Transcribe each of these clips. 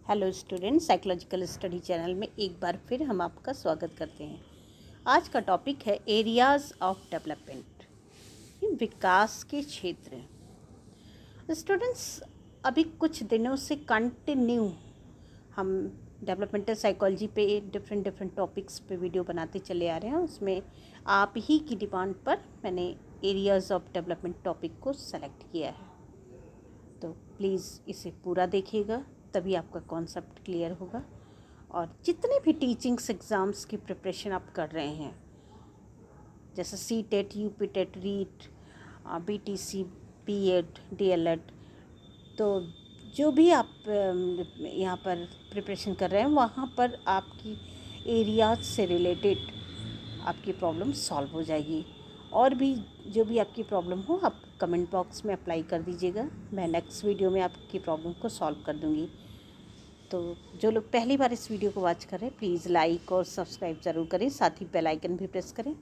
Hello student, psychological study channel में एक बार फिर हम आपका स्वागत करते हैं। आज का टॉपिक है एरियाज़ ऑफ डेवलपमेंट, विकास के क्षेत्र। स्टूडेंट्स, अभी कुछ दिनों से कंटिन्यू हम डेवलपमेंटल साइकोलॉजी पे डिफरेंट टॉपिक्स पे वीडियो बनाते चले आ रहे हैं। उसमें आप ही की डिमांड पर मैंने एरियाज़ ऑफ डेवलपमेंट टॉपिक को सेलेक्ट किया है, तो प्लीज़ इसे पूरा देखिएगा, तभी आपका कॉन्सेप्ट क्लियर होगा। और जितने भी टीचिंग्स एग्ज़ाम्स की प्रिपरेशन आप कर रहे हैं, जैसे CTET, UPTET, REET, BTC, B.Ed, DLED, तो जो भी आप यहाँ पर प्रिपरेशन कर रहे हैं, वहाँ पर आपकी एरियाज से रिलेटेड आपकी प्रॉब्लम सॉल्व हो जाएगी। और भी जो भी आपकी प्रॉब्लम हो, आप कमेंट बॉक्स में अप्लाई कर दीजिएगा। मैं नेक्स्ट वीडियो में आपकी प्रॉब्लम को सॉल्व कर दूँगी। तो जो लोग पहली बार इस वीडियो को वॉच कर रहे हैं, प्लीज़ लाइक और सब्सक्राइब ज़रूर करें, साथ ही बेल आइकन भी प्रेस करें,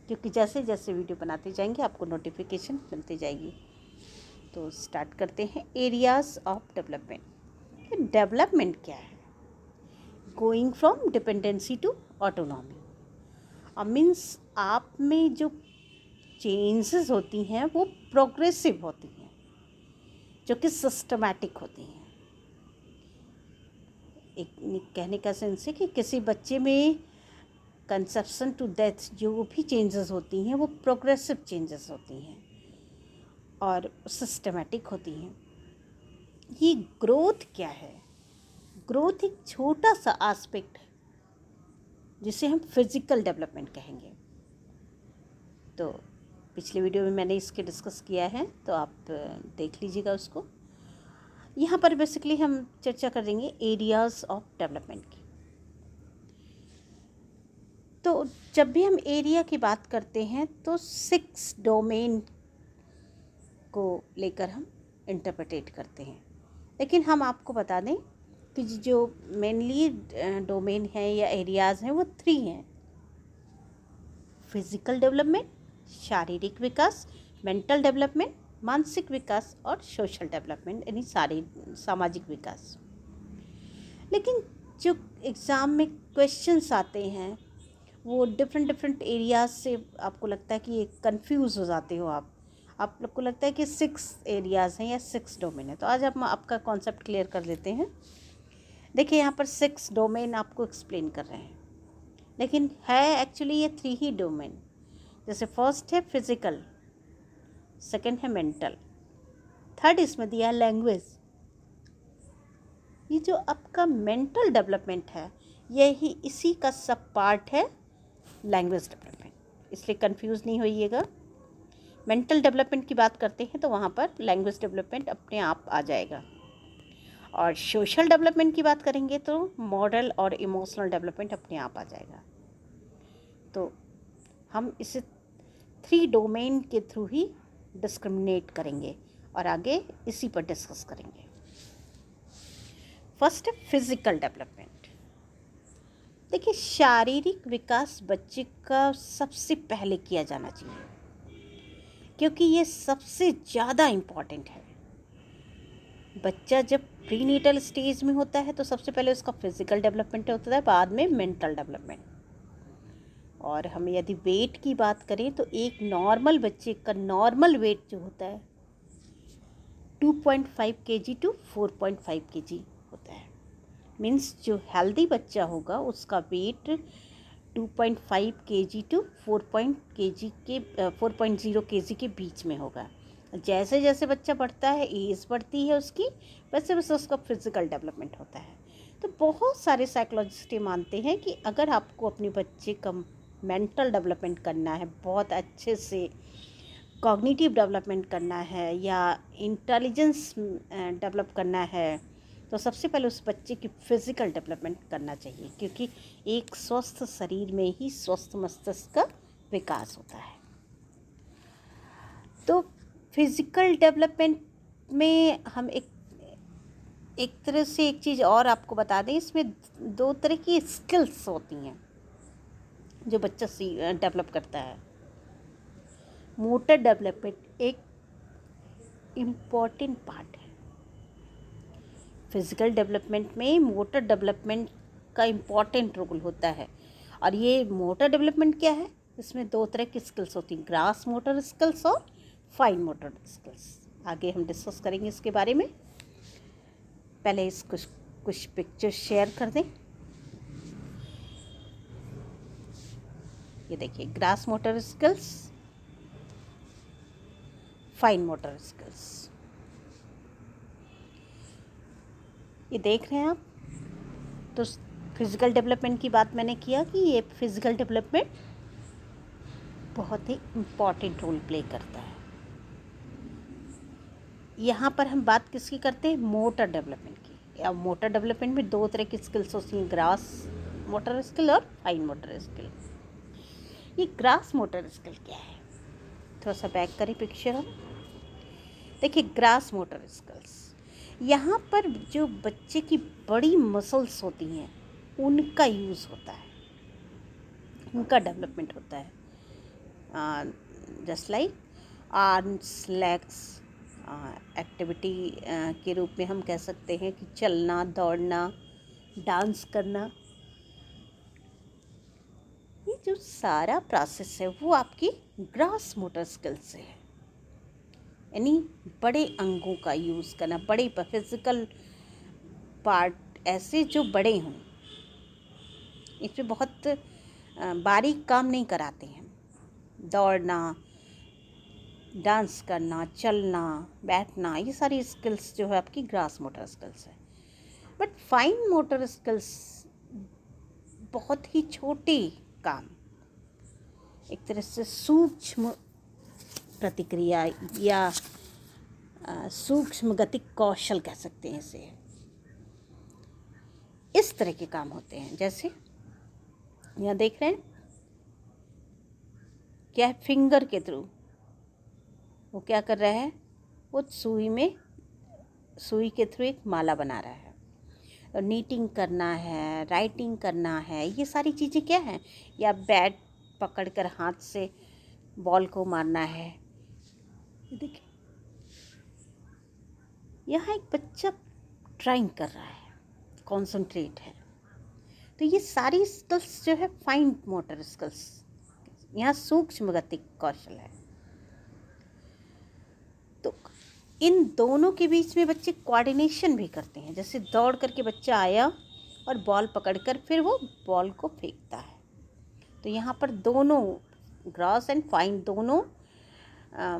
क्योंकि जैसे जैसे वीडियो बनाते जाएंगे आपको नोटिफिकेशन मिलती जाएगी। तो स्टार्ट करते हैं। Areas of development. डेवलपमेंट क्या है? Going from dependency to autonomy. Means आप में जो चेंजेस होती हैं वो प्रोग्रेसिव होती हैं, जो कि सिस्टमैटिक होती हैं। एक कहने का सेंस है कि किसी बच्चे में कंसेप्शन टू डेथ जो भी चेंजेस होती हैं वो प्रोग्रेसिव चेंजेस होती हैं और सिस्टमैटिक होती हैं। ये ग्रोथ क्या है? ग्रोथ एक छोटा सा एस्पेक्ट है जिसे हम फिज़िकल डेवलपमेंट कहेंगे। तो पिछले वीडियो में मैंने इसके डिस्कस किया है, तो आप देख लीजिएगा उसको। यहाँ पर बेसिकली हम चर्चा करेंगे एरियाज़ ऑफ डेवलपमेंट की। तो जब भी हम एरिया की बात करते हैं तो 6 डोमेन को लेकर हम इंटरप्रेट करते हैं, लेकिन हम आपको बता दें कि जो मेनली डोमेन है या एरियाज़ हैं वो 3 हैं: फिज़िकल डेवलपमेंट, शारीरिक विकास, मेंटल डेवलपमेंट, मानसिक विकास, और सोशल डेवलपमेंट यानी सामाजिक विकास। लेकिन जो एग्ज़ाम में क्वेश्चंस आते हैं वो डिफरेंट एरियाज से आपको लगता है कि ये कंफ्यूज हो जाते हो आप लोग को लगता है कि 6 एरियाज़ हैं या 6 डोमेन है। तो आज हम आपका कॉन्सेप्ट क्लियर कर लेते हैं। देखिए, यहाँ पर 6 डोमेन आपको एक्सप्लेन कर रहे हैं, लेकिन है एक्चुअली ये 3 ही डोमेन। जैसे फर्स्ट है फिज़िकल, सेकंड है मेंटल, थर्ड इसमें दिया है लैंग्वेज। ये जो आपका मेंटल डेवलपमेंट है, यही इसी का सब पार्ट है लैंग्वेज डेवलपमेंट, इसलिए कंफ्यूज नहीं होइएगा। मेंटल डेवलपमेंट की बात करते हैं तो वहाँ पर लैंग्वेज डेवलपमेंट अपने आप आ जाएगा। और सोशल डेवलपमेंट की बात करेंगे तो मॉरल और इमोशनल डेवलपमेंट अपने आप आ जाएगा। तो हम इसे 3 डोमेन के थ्रू ही डिस्क्रिमिनेट करेंगे और आगे इसी पर डिस्कस करेंगे। फर्स्ट है फिज़िकल डेवलपमेंट। देखिए, शारीरिक विकास बच्चे का सबसे पहले किया जाना चाहिए, क्योंकि ये सबसे ज़्यादा इम्पॉर्टेंट है। बच्चा जब प्रीनेटल स्टेज में होता है तो सबसे पहले उसका फिज़िकल डेवलपमेंट होता है, बाद में मेंटल डेवलपमेंट। और हम यदि वेट की बात करें तो एक नॉर्मल बच्चे का नॉर्मल वेट जो होता है 2.5 kg टू 4.5 kg होता है। मीन्स जो हेल्दी बच्चा होगा उसका वेट 2.5 kg टू 4.0 kg के बीच में होगा। जैसे जैसे बच्चा बढ़ता है, एज बढ़ती है उसकी, वैसे वैसे उसका फिज़िकल डेवलपमेंट होता है। तो बहुत सारे साइकोलॉजिस्ट मानते हैं कि अगर आपको अपने बच्चे का मेंटल डेवलपमेंट करना है, बहुत अच्छे से कॉग्निटिव डेवलपमेंट करना है या इंटेलिजेंस डेवलप करना है, तो सबसे पहले उस बच्चे की फ़िज़िकल डेवलपमेंट करना चाहिए, क्योंकि एक स्वस्थ शरीर में ही स्वस्थ मस्तिष्क का विकास होता है। तो फिज़िकल डेवलपमेंट में हम एक तरह से एक चीज़ और आपको बता दें, इसमें 2 तरह की स्किल्स होती हैं जो बच्चा डेवलप करता है। मोटर डेवलपमेंट एक इम्पॉर्टेंट पार्ट है। फिज़िकल डेवलपमेंट में मोटर डेवलपमेंट का इम्पॉर्टेंट रोल होता है। और ये मोटर डेवलपमेंट क्या है, इसमें 2 तरह की स्किल्स होती हैं, ग्रास मोटर स्किल्स और फाइन मोटर स्किल्स। आगे हम डिस्कस करेंगे इसके बारे में। पहले कुछ पिक्चर्स शेयर कर दें। ये देखिए, grass motor skills, fine motor skills, ये देख रहे हैं आप। तो फिज़िकल डेवलपमेंट की बात मैंने किया कि ये फिज़िकल डेवलपमेंट बहुत ही इम्पॉर्टेंट रोल प्ले करता है। यहाँ पर हम बात किसकी करते हैं, मोटर डेवलपमेंट की। या मोटर डेवलपमेंट में 2 तरह की स्किल्स होती हैं, ग्रास मोटर स्किल और फाइन मोटर स्किल। ये ग्रास मोटर स्किल क्या है, थोड़ा सा बैक करें पिक्चर हम। देखिए, ग्रास मोटर स्किल्स, यहाँ पर जो बच्चे की बड़ी मसल्स होती हैं उनका यूज़ होता है, उनका डेवलपमेंट होता है। Just like arms, legs activity के रूप में हम कह सकते हैं कि चलना, दौड़ना, डांस करना, ये जो सारा प्रोसेस है वो आपकी ग्रास मोटर स्किल से है। यानी बड़े अंगों का यूज़ करना, बड़े फिजिकल पार्ट ऐसे जो बड़े हों, इसमें बहुत बारीक काम नहीं कराते हैं। दौड़ना, डांस करना, चलना, बैठना, ये सारी स्किल्स जो है आपकी ग्रास मोटर स्किल्स है। बट फाइन मोटर स्किल्स बहुत ही छोटे काम, एक तरह से सूक्ष्म प्रतिक्रिया या सूक्ष्म गतिक कौशल कह सकते हैं इसे, इस तरह के काम होते हैं। जैसे यहाँ देख रहे हैं क्या है, फिंगर के थ्रू वो क्या कर रहा है, वो सुई के थ्रू एक माला बना रहा है। और नीटिंग करना है, राइटिंग करना है, ये सारी चीज़ें क्या हैं, या बैट पकड़कर हाथ से बॉल को मारना है। देखिए, यहाँ एक बच्चा ड्राइंग कर रहा है, कॉन्सेंट्रेट है। तो ये सारी स्किल्स जो है फाइन मोटर स्किल्स, यहाँ सूक्ष्म गतिक कौशल है। तो इन दोनों के बीच में बच्चे कोऑर्डिनेशन भी करते हैं। जैसे दौड़ करके बच्चा आया और बॉल पकड़कर फिर वो बॉल को फेंकता है। तो यहाँ पर दोनों ग्रॉस एंड फाइन दोनों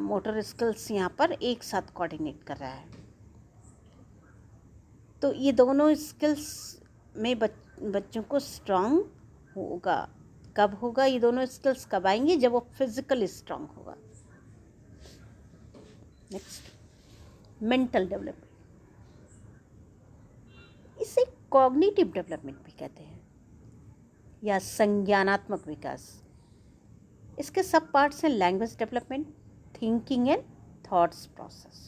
मोटर स्किल्स यहाँ पर एक साथ कोऑर्डिनेट कर रहा है। तो ये दोनों स्किल्स में बच्चों को स्ट्रांग होगा। कब होगा, ये दोनों स्किल्स कब आएंगे, जब वो फिजिकली स्ट्रांग होगा। नेक्स्ट, मेंटल डेवलपमेंट, इसे कॉग्निटिव डेवलपमेंट भी कहते हैं या संज्ञानात्मक विकास। इसके सब पार्ट्स हैं language development, thinking and thoughts process.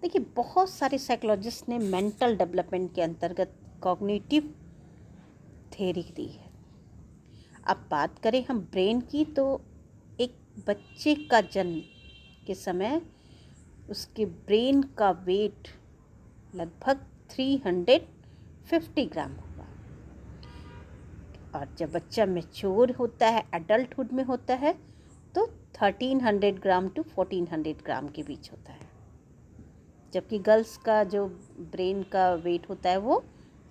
देखिए, बहुत सारे साइकोलॉजिस्ट ने मेंटल डेवलपमेंट के अंतर्गत कॉग्निटिव थ्योरी दी है। अब बात करें हम ब्रेन की, तो एक बच्चे का जन्म के समय उसके ब्रेन का वेट लगभग 350 ग्राम होगा। और जब बच्चा मैच्योर होता है, एडल्टहुड में होता है, तो 1300 ग्राम टू 1400 ग्राम के बीच होता है। जबकि गर्ल्स का जो ब्रेन का वेट होता है वो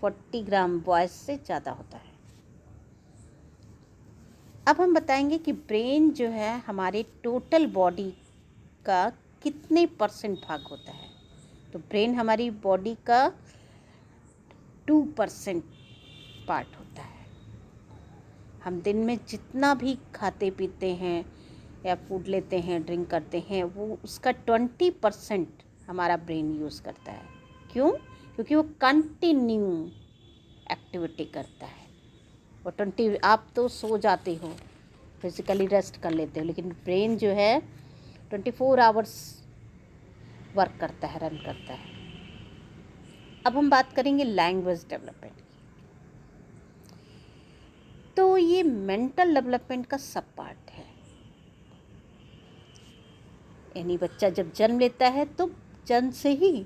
40 ग्राम बॉयज़ से ज़्यादा होता है। अब हम बताएंगे कि ब्रेन जो है हमारे टोटल बॉडी का कितने % भाग होता है। तो ब्रेन हमारी बॉडी का 2% पार्ट होता है। हम दिन में जितना भी खाते पीते हैं या फूड लेते हैं, ड्रिंक करते हैं, वो उसका 20% हमारा ब्रेन यूज़ करता है। क्यों? क्योंकि वो कंटिन्यू एक्टिविटी करता है। वो 20, आप तो सो जाते हो, फिज़िकली रेस्ट कर लेते हो, लेकिन ब्रेन जो है 24 आवर्स वर्क करता है, रन करता है। अब हम बात करेंगे लैंग्वेज डेवलपमेंट की। तो ये मेंटल डेवलपमेंट का सब पार्ट है। यानी बच्चा जब जन्म लेता है तो जन्म से ही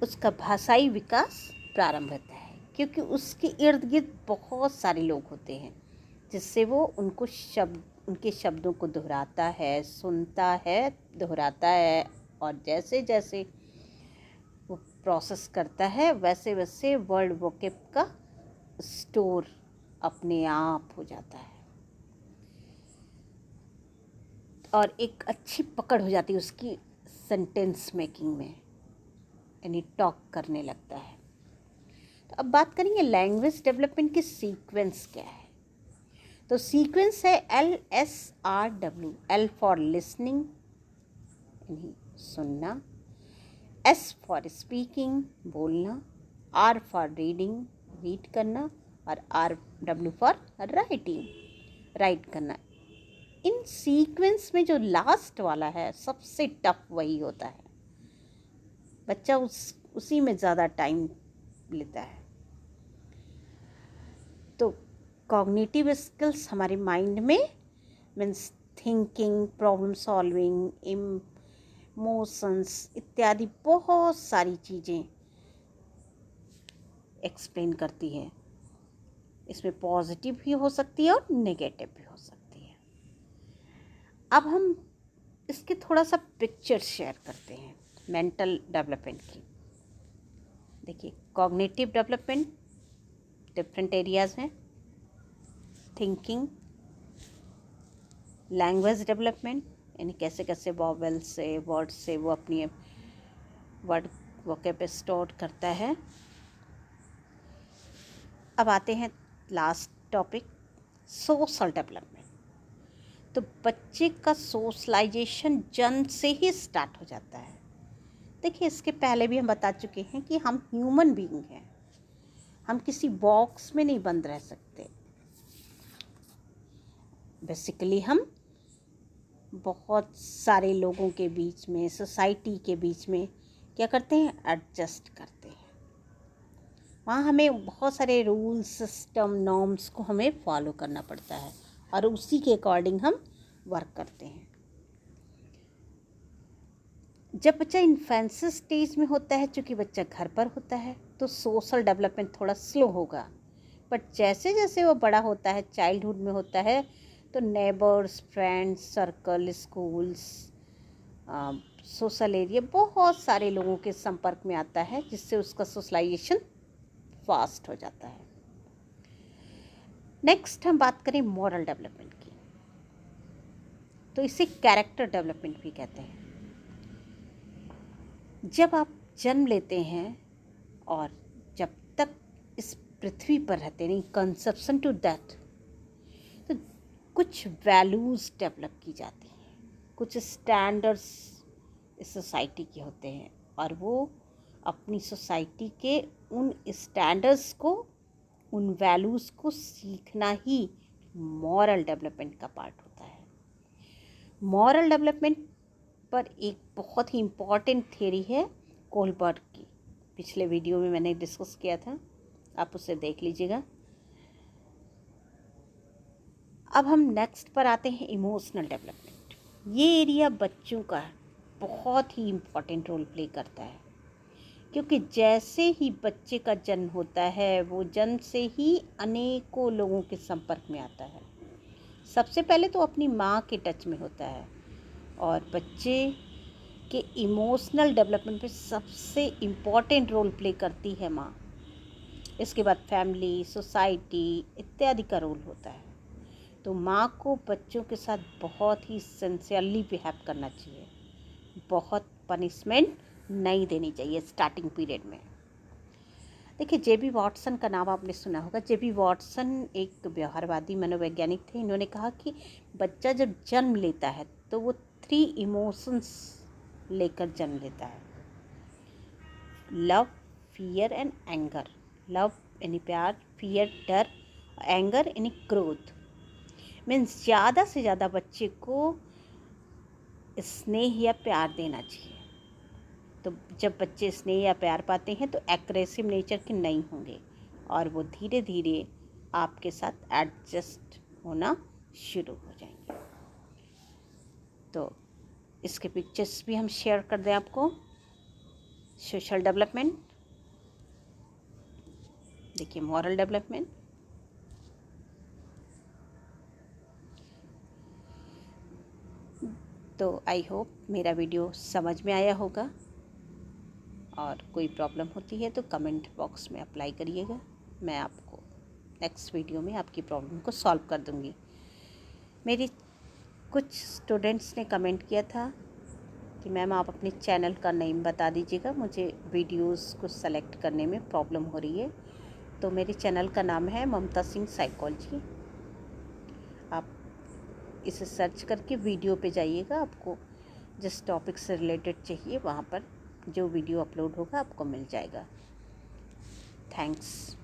उसका भाषाई विकास प्रारंभ होता है, क्योंकि उसके इर्द गिर्द बहुत सारे लोग होते हैं, जिससे वो उनके शब्दों को दोहराता है, सुनता है, दोहराता है, और जैसे जैसे वो प्रोसेस करता है वैसे वैसे वर्ड वोकेब का स्टोर अपने आप हो जाता है और एक अच्छी पकड़ हो जाती है उसकी सेंटेंस मेकिंग में, यानी टॉक करने लगता है। तो अब बात करेंगे लैंग्वेज डेवलपमेंट की सीक्वेंस क्या है। तो सीक्वेंस है LSRW। L फॉर लिसनिंग यानी सुनना, S फॉर स्पीकिंग बोलना, R फॉर रीडिंग रीड करना, और RW फॉर राइटिंग राइट करना। इन सीक्वेंस में जो लास्ट वाला है सबसे टफ वही होता है, बच्चा उसी में ज़्यादा टाइम लेता है। तो कॉग्निटिव स्किल्स हमारे माइंड में means thinking, problem solving, emotions इत्यादि बहुत सारी चीज़ें एक्सप्लेन करती है। इसमें पॉजिटिव भी हो सकती है और नेगेटिव भी हो सकती है। अब हम इसके थोड़ा सा पिक्चर शेयर करते हैं मेंटल डेवलपमेंट की। देखिए, कॉग्निटिव डेवलपमेंट डिफरेंट एरियाज़ हैं, थिंकिंग, लैंग्वेज डेवलपमेंट यानी कैसे कैसे वॉवेल से वर्ड से वो अपनी वर्ड वोकैब स्टोर करता है। अब आते हैं लास्ट टॉपिक, सोशल डेवलपमेंट। तो बच्चे का सोशलाइजेशन जन्म से ही स्टार्ट हो जाता है। देखिए, इसके पहले भी हम बता चुके हैं कि हम ह्यूमन बीइंग हैं, हम किसी बॉक्स में नहीं बंद रह सकते। बेसिकली हम बहुत सारे लोगों के बीच में, सोसाइटी के बीच में क्या करते हैं, एडजस्ट करते हैं। वहाँ हमें बहुत सारे रूल्स, सिस्टम, नॉर्म्स को हमें फॉलो करना पड़ता है और उसी के अकॉर्डिंग हम वर्क करते हैं। जब बच्चा इन्फेंसी स्टेज में होता है, चूँकि बच्चा घर पर होता है, तो सोशल डेवलपमेंट थोड़ा स्लो होगा। बट जैसे जैसे वो बड़ा होता है, चाइल्डहुड में होता है, तो neighbours, friends, circle, schools, social area, बहुत सारे लोगों के संपर्क में आता है, जिससे उसका सोशलाइजेशन फास्ट हो जाता है। नेक्स्ट हम बात करें मॉरल डेवलपमेंट की, तो इसे कैरेक्टर डेवलपमेंट भी कहते हैं। जब आप जन्म लेते हैं और जब तक इस पृथ्वी पर रहते नहीं, कंसेप्शन टू डेथ, तो कुछ वैल्यूज़ डेवलप की जाती हैं, कुछ स्टैंडर्ड्स इस सोसाइटी के होते हैं, और वो अपनी सोसाइटी के उन स्टैंडर्ड्स को, उन वैल्यूज़ को सीखना ही मॉरल डेवलपमेंट का पार्ट होता है। मॉरल डेवलपमेंट पर एक बहुत ही इम्पॉर्टेंट थ्योरी है कोलबर्ग की, पिछले वीडियो में मैंने डिस्कस किया था, आप उसे देख लीजिएगा। अब हम नेक्स्ट पर आते हैं इमोशनल डेवलपमेंट। ये एरिया बच्चों का बहुत ही इम्पॉर्टेंट रोल प्ले करता है, क्योंकि जैसे ही बच्चे का जन्म होता है, वो जन्म से ही अनेकों लोगों के संपर्क में आता है। सबसे पहले तो अपनी माँ के टच में होता है, और बच्चे के इमोशनल डेवलपमेंट पे सबसे इम्पॉर्टेंट रोल प्ले करती है माँ। इसके बाद फैमिली, सोसाइटी इत्यादि का रोल होता है। तो माँ को बच्चों के साथ बहुत ही सिंसियरली बिहेव करना चाहिए, बहुत पनिशमेंट नहीं देनी चाहिए स्टार्टिंग पीरियड में। देखिए, जेबी वॉटसन का नाम आपने सुना होगा। जेबी वॉटसन एक व्यवहारवादी मनोवैज्ञानिक थे। इन्होंने कहा कि बच्चा जब जन्म लेता है तो वो 3 इमोशंस लेकर जन्म लेता है, love, fear and anger. Love यानी प्यार, फियर डर, एंगर यानी क्रोध। मीन्स ज़्यादा से ज़्यादा बच्चे को स्नेह या प्यार देना चाहिए। तो जब बच्चे स्नेह या प्यार पाते हैं तो एग्रेसिव नेचर के नहीं होंगे, और वो धीरे धीरे आपके साथ एडजस्ट होना शुरू हो जाएंगे। तो इसके पिक्चर्स भी हम शेयर कर दें आपको। सोशल डेवलपमेंट, देखिए मॉरल डेवलपमेंट, तो आई होप मेरा वीडियो समझ में आया होगा, और कोई प्रॉब्लम होती है तो कमेंट बॉक्स में अप्लाई करिएगा। मैं आपको नेक्स्ट वीडियो में आपकी प्रॉब्लम को सॉल्व कर दूंगी। मेरी कुछ स्टूडेंट्स ने कमेंट किया था कि मैम आप अपने चैनल का नेम बता दीजिएगा, मुझे वीडियोस को सेलेक्ट करने में प्रॉब्लम हो रही है। तो मेरे चैनल का नाम है ममता सिंह साइकोलॉजी। आप इसे सर्च करके वीडियो पे जाइएगा, आपको जिस टॉपिक से रिलेटेड चाहिए वहाँ पर जो वीडियो अपलोड होगा आपको मिल जाएगा। थैंक्स।